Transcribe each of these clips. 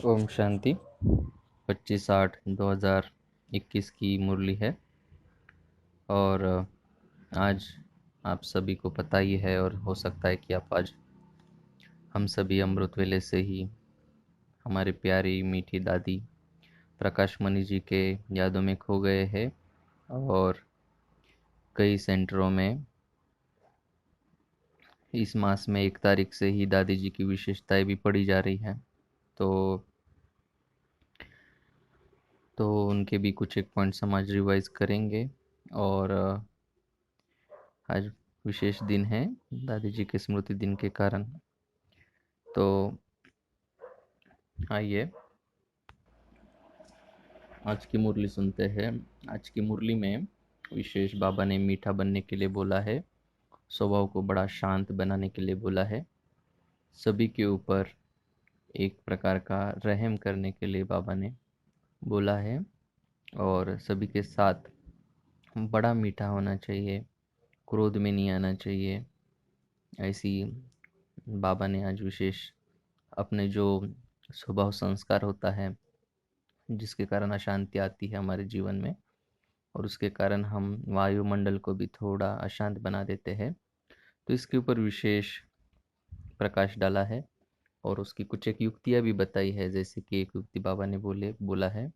ओम शांति। 25/8/2021 की मुरली है और आज आप सभी को पता ही है और हो सकता है कि आप आज हम सभी अमृत वेले से ही हमारी प्यारी मीठी दादी प्रकाश मणि जी के यादों में खो गए हैं और कई सेंटरों में इस मास में 1 तारीख से ही दादी जी की विशेषताएं भी पढ़ी जा रही हैं। तो उनके भी कुछ एक पॉइंट समाज रिवाइज करेंगे और आज विशेष दिन है दादी जी के स्मृति दिन के कारण। तो आइए आज की मुरली सुनते हैं। आज की मुरली में विशेष बाबा ने मीठा बनने के लिए बोला है, स्वभाव को बड़ा शांत बनाने के लिए बोला है, सभी के ऊपर एक प्रकार का रहम करने के लिए बाबा ने बोला है और सभी के साथ बड़ा मीठा होना चाहिए, क्रोध में नहीं आना चाहिए। ऐसी बाबा ने आज विशेष अपने जो स्वभाव संस्कार होता है जिसके कारण अशांति आती है हमारे जीवन में और उसके कारण हम वायुमंडल को भी थोड़ा अशांत बना देते हैं, तो इसके ऊपर विशेष प्रकाश डाला है और उसकी कुछ एक युक्तियाँ भी बताई है। जैसे कि एक युक्ति बाबा ने बोला है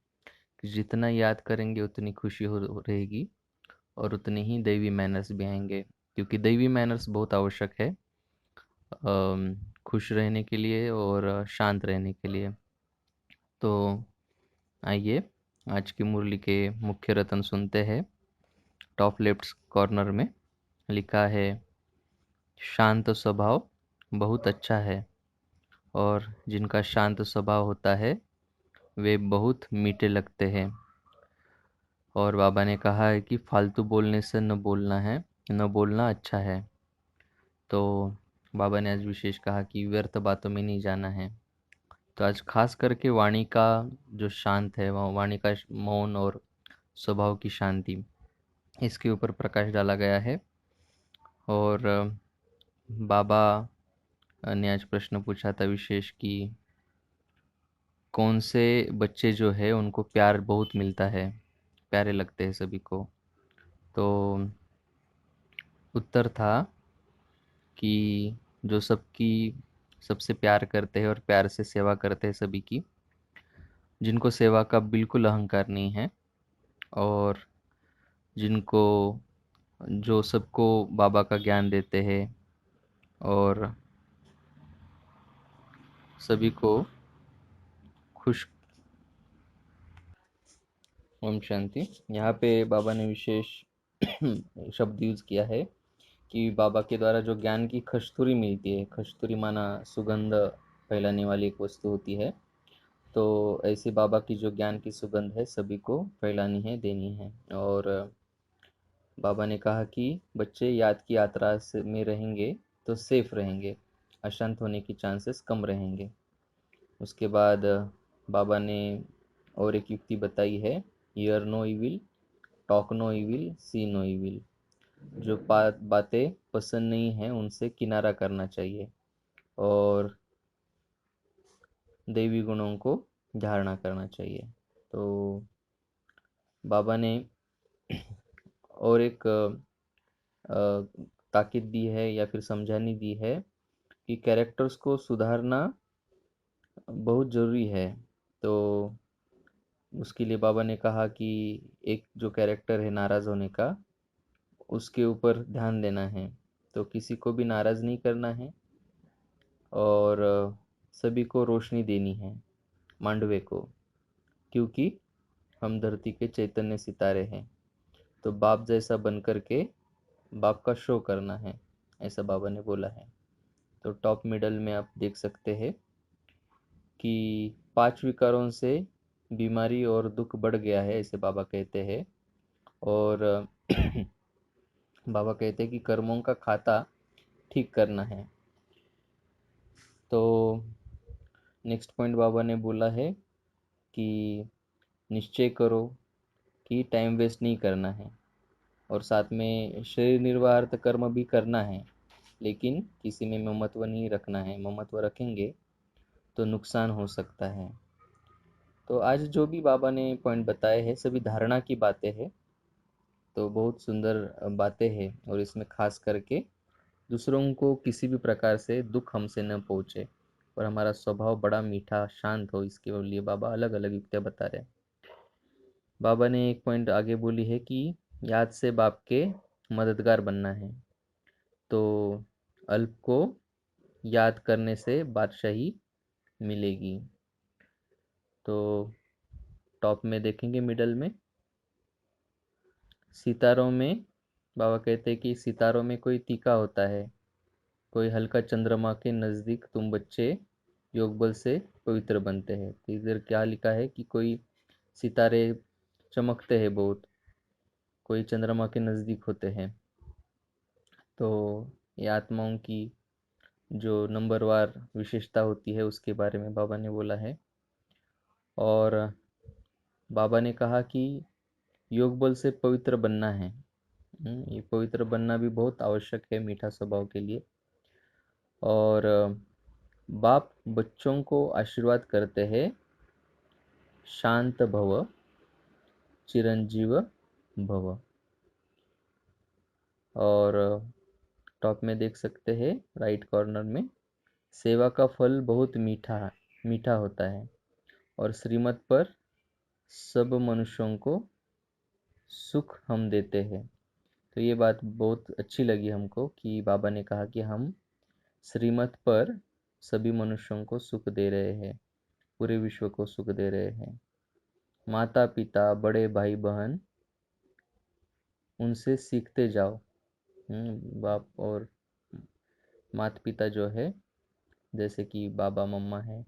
कि जितना याद करेंगे उतनी खुशी हो रहेगी और उतने ही दैवी मैनर्स भी आएंगे, क्योंकि दैवी मैनर्स बहुत आवश्यक है खुश रहने के लिए और शांत रहने के लिए। तो आइए आज की मुरली के मुख्य रत्न सुनते हैं। टॉप लेफ्ट कॉर्नर में लिखा है, शांत स्वभाव बहुत अच्छा है और जिनका शांत स्वभाव होता है वे बहुत मीठे लगते हैं। और बाबा ने कहा है कि फालतू बोलने से न बोलना अच्छा है। तो बाबा ने आज विशेष कहा कि व्यर्थ बातों में नहीं जाना है। तो आज खास करके वाणी का जो शांत है, वह वाणी का मौन और स्वभाव की शांति, इसके ऊपर प्रकाश डाला गया है। और बाबा ने आज प्रश्न पूछा था विशेष कि कौन से बच्चे जो है उनको प्यार बहुत मिलता है, प्यारे लगते हैं सभी को। तो उत्तर था कि जो सबकी सबसे प्यार करते हैं और प्यार से सेवा करते हैं सभी की, जिनको सेवा का बिल्कुल अहंकार नहीं है और जिनको जो सबको बाबा का ज्ञान देते हैं और सभी को खुश। ओम शांति। यहाँ पे बाबा ने विशेष शब्द यूज किया है कि बाबा के द्वारा जो ज्ञान की खस्तूरी मिलती है, खस्तूरी माना सुगंध फैलाने वाली एक वस्तु होती है, तो ऐसे बाबा की जो ज्ञान की सुगंध है सभी को फैलानी है, देनी है। और बाबा ने कहा कि बच्चे याद की यात्रा में रहेंगे तो सेफ रहेंगे, अशांत होने की चांसेस कम रहेंगे। उसके बाद बाबा ने और एक युक्ति बताई है, hear no evil, talk no evil, see no evil. जो बातें पसंद नहीं हैं उनसे किनारा करना चाहिए और दैवी गुणों को धारणा करना चाहिए। तो बाबा ने और एक ताकीद दी है या फिर समझानी दी है कि कैरेक्टर्स को सुधारना बहुत ज़रूरी है। तो उसके लिए बाबा ने कहा कि एक जो कैरेक्टर है नाराज़ होने का, उसके ऊपर ध्यान देना है। तो किसी को भी नाराज़ नहीं करना है और सभी को रोशनी देनी है, मांडवे को, क्योंकि हम धरती के चैतन्य सितारे हैं। तो बाप जैसा बन कर के बाप का शो करना है, ऐसा बाबा ने बोला है। तो टॉप मिडल में आप देख सकते हैं कि 5 विकारों से बीमारी और दुख बढ़ गया है, ऐसे बाबा कहते हैं। और बाबा कहते हैं कि कर्मों का खाता ठीक करना है। तो नेक्स्ट पॉइंट बाबा ने बोला है कि निश्चय करो कि टाइम वेस्ट नहीं करना है और साथ में शरीर निर्वाह कर्म भी करना है, लेकिन किसी में ममत्व नहीं रखना है। ममत्व रखेंगे तो नुकसान हो सकता है। तो आज जो भी बाबा ने पॉइंट बताए हैं सभी धारणा की बातें हैं। तो बहुत सुंदर बातें हैं और इसमें खास करके दूसरों को किसी भी प्रकार से दुख हमसे न पहुँचे और हमारा स्वभाव बड़ा मीठा शांत हो, इसके लिए बाबा अलग अलग युक्तियाँ बता रहे हैं। बाबा ने एक पॉइंट आगे बोली है कि याद से बाप के मददगार बनना है। तो अल्प को याद करने से बादशाही मिलेगी। तो टॉप में देखेंगे मिडल में सितारों में बाबा कहते हैं कि सितारों में कोई टीका होता है, कोई हल्का चंद्रमा के नज़दीक तुम बच्चे योग बल से पवित्र बनते हैं। तो इधर क्या लिखा है कि कोई सितारे चमकते हैं बहुत, कोई चंद्रमा के नज़दीक होते हैं। तो ये आत्माओं की जो नंबरवार विशेषता होती है उसके बारे में बाबा ने बोला है। और बाबा ने कहा कि योग बल से पवित्र बनना है। ये पवित्र बनना भी बहुत आवश्यक है मीठा स्वभाव के लिए। और बाप बच्चों को आशीर्वाद करते हैं, शांत भव चिरंजीव भव। और टॉप में देख सकते हैं राइट कॉर्नर में, सेवा का फल बहुत मीठा मीठा होता है और श्रीमत पर सब मनुष्यों को सुख हम देते हैं। तो ये बात बहुत अच्छी लगी हमको कि बाबा ने कहा कि हम श्रीमत पर सभी मनुष्यों को सुख दे रहे हैं, पूरे विश्व को सुख दे रहे हैं। माता पिता बड़े भाई बहन उनसे सीखते जाओ। बाप और माता पिता जो है जैसे कि बाबा मम्मा है,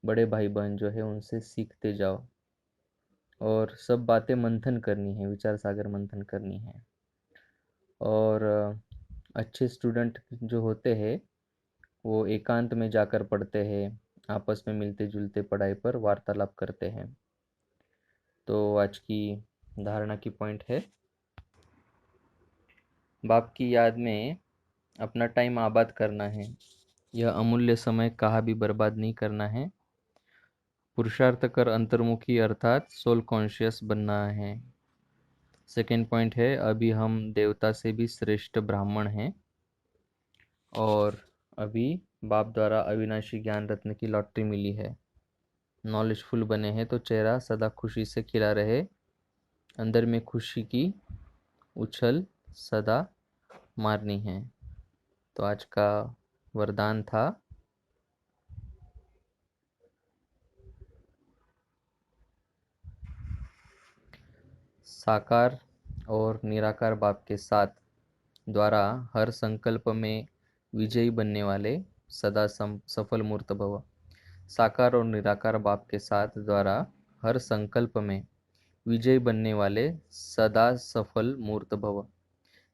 बड़े भाई बहन जो है उनसे सीखते जाओ और सब बातें मंथन करनी है, विचार सागर मंथन करनी है। और अच्छे स्टूडेंट जो होते हैं वो एकांत में जाकर पढ़ते हैं, आपस में मिलते जुलते पढ़ाई पर वार्तालाप करते हैं। तो आज की धारणा की पॉइंट है, बाप की याद में अपना टाइम आबाद करना है। यह अमूल्य समय कहाँ भी बर्बाद नहीं करना है। पुरुषार्थ कर अंतर्मुखी अर्थात सोल कॉन्शियस बनना है। सेकेंड पॉइंट है, अभी हम देवता से भी श्रेष्ठ ब्राह्मण हैं और अभी बाप द्वारा अविनाशी ज्ञान रत्न की लॉटरी मिली है। नॉलेजफुल बने हैं तो चेहरा सदा खुशी से खिला रहे, अंदर में खुशी की उछल सदा मारनी है। तो आज का वरदान था, साकार और निराकार बाप के साथ द्वारा हर संकल्प में विजयी बनने वाले सदा सफल मूर्त भव। साकार और निराकार बाप के साथ द्वारा हर संकल्प में विजयी बनने वाले सदा सफल मूर्त भव।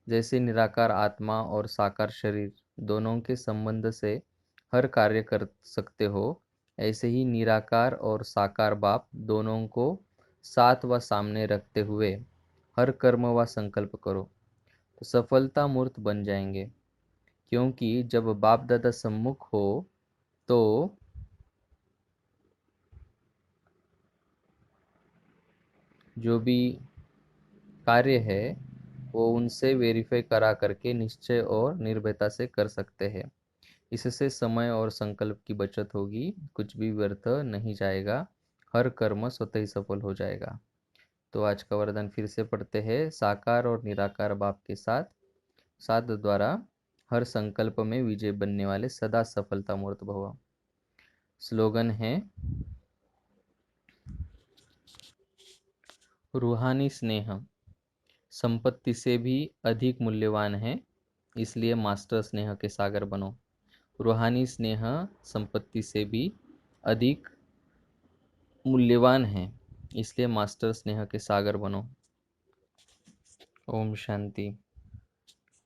जैसे निराकार आत्मा और साकार शरीर दोनों के संबंध से हर कार्य कर सकते हो, ऐसे ही निराकार और साकार बाप दोनों को साथ व सामने रखते हुए हर कर्म व संकल्प करो तो सफलता मूर्त बन जाएंगे। क्योंकि जब बाप दादा सम्मुख हो तो जो भी कार्य है वो उनसे वेरीफाई करा करके निश्चय और निर्भयता से कर सकते हैं। इससे समय और संकल्प की बचत होगी, कुछ भी व्यर्थ नहीं जाएगा, हर कर्म स्वतः ही सफल हो जाएगा। तो आज का वरदान फिर से पढ़ते हैं, साकार और निराकार बाप के साथ साध द्वारा हर संकल्प में विजय बनने वाले सदा सफलता मूर्त भव। स्लोगन है, रूहानी स्नेह संपत्ति से भी अधिक मूल्यवान है, इसलिए मास्टर स्नेह के सागर बनो। रूहानी स्नेह संपत्ति से भी अधिक मूल्यवान है, इसलिए मास्टर स्नेह के सागर बनो। ओम शांति।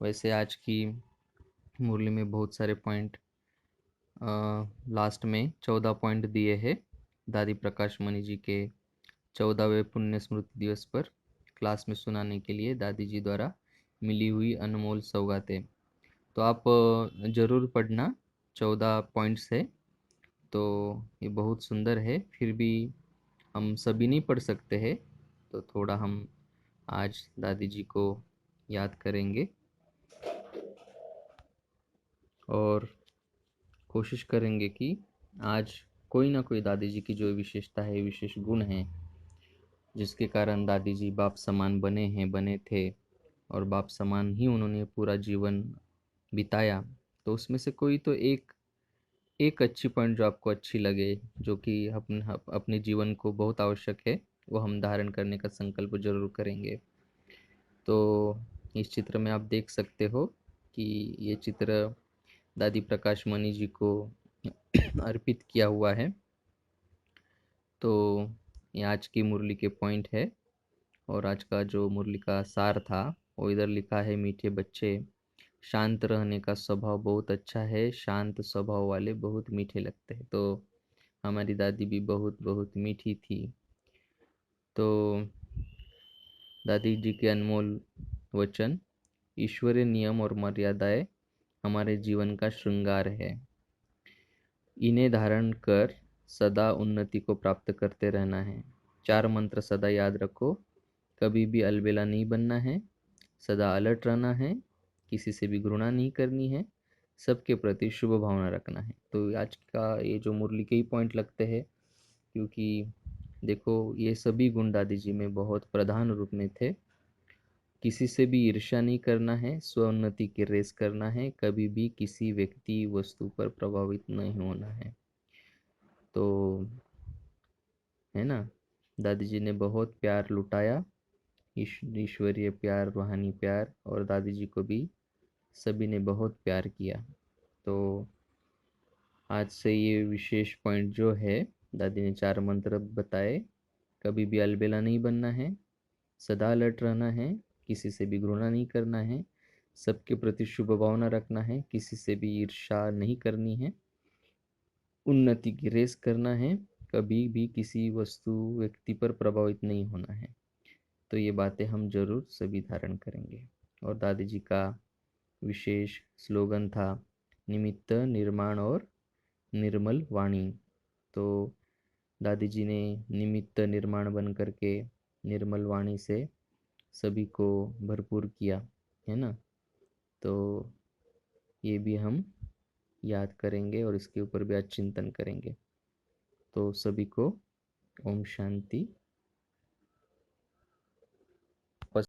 वैसे आज की मुरली में बहुत सारे पॉइंट लास्ट में 14 पॉइंट दिए हैं दादी प्रकाश मणि जी के 14वें पुण्य स्मृति दिवस पर क्लास में सुनाने के लिए दादी जी द्वारा मिली हुई अनमोल सौगातें। तो आप ज़रूर पढ़ना, 14 पॉइंट्स है तो ये बहुत सुंदर है। फिर भी हम सभी नहीं पढ़ सकते हैं, तो थोड़ा हम आज दादी जी को याद करेंगे और कोशिश करेंगे कि आज कोई ना कोई दादी जी की जो विशेषता है, विशेष गुण है, जिसके कारण दादी जी बाप समान बने थे और बाप समान ही उन्होंने पूरा जीवन बिताया, तो उसमें से कोई तो एक एक अच्छी पॉइंट जो आपको अच्छी लगे, जो कि अपने जीवन को बहुत आवश्यक है, वो हम धारण करने का संकल्प जरूर करेंगे। तो इस चित्र में आप देख सकते हो कि ये चित्र दादी प्रकाश मणि जी को अर्पित किया हुआ है। तो ये आज की मुरली के पॉइंट है, और आज का जो मुरली का सार था वो इधर लिखा है। मीठे बच्चे, शांत रहने का स्वभाव बहुत अच्छा है, शांत स्वभाव वाले बहुत मीठे लगते हैं। तो हमारी दादी भी बहुत बहुत मीठी थी। तो दादी जी के अनमोल वचन, ईश्वरीय नियम और मर्यादाएं हमारे जीवन का श्रृंगार है, इन्हें धारण कर सदा उन्नति को प्राप्त करते रहना है। 4 मंत्र सदा याद रखो, कभी भी अलबेला नहीं बनना है, सदा अलर्ट रहना है, किसी से भी घृणा नहीं करनी है, सबके प्रति शुभ भावना रखना है। तो आज का ये जो मुरली के ही पॉइंट लगते हैं, क्योंकि देखो ये सभी गुण दादी जी में बहुत प्रधान रूप में थे। किसी से भी ईर्ष्या नहीं करना है, स्वोन्नति की रेस करना है, कभी भी किसी व्यक्ति वस्तु पर प्रभावित नहीं होना है। तो है ना, दादी जी ने बहुत प्यार लुटाया, ईश्वरीय प्यार, रूहानी प्यार, और दादी जी को भी सभी ने बहुत प्यार किया। तो आज से ये विशेष पॉइंट जो है, दादी ने 4 मंत्र बताए। कभी भी अलबेला नहीं बनना है, सदा अलर्ट रहना है, किसी से भी घृणा नहीं करना है, सबके प्रति शुभ भावना रखना है, किसी से भी ईर्ष्या नहीं करनी है, उन्नति की रेस करना है, कभी भी किसी वस्तु व्यक्ति पर प्रभावित नहीं होना है। तो ये बातें हम जरूर सभी धारण करेंगे। और दादी जी का विशेष स्लोगन था, निमित्त निर्माण और निर्मल वाणी। तो दादी जी ने निमित्त निर्माण बन करके निर्मल वाणी से सभी को भरपूर किया, है ना। तो ये भी हम याद करेंगे और इसके ऊपर भी आज चिंतन करेंगे। तो सभी को ओम शांति।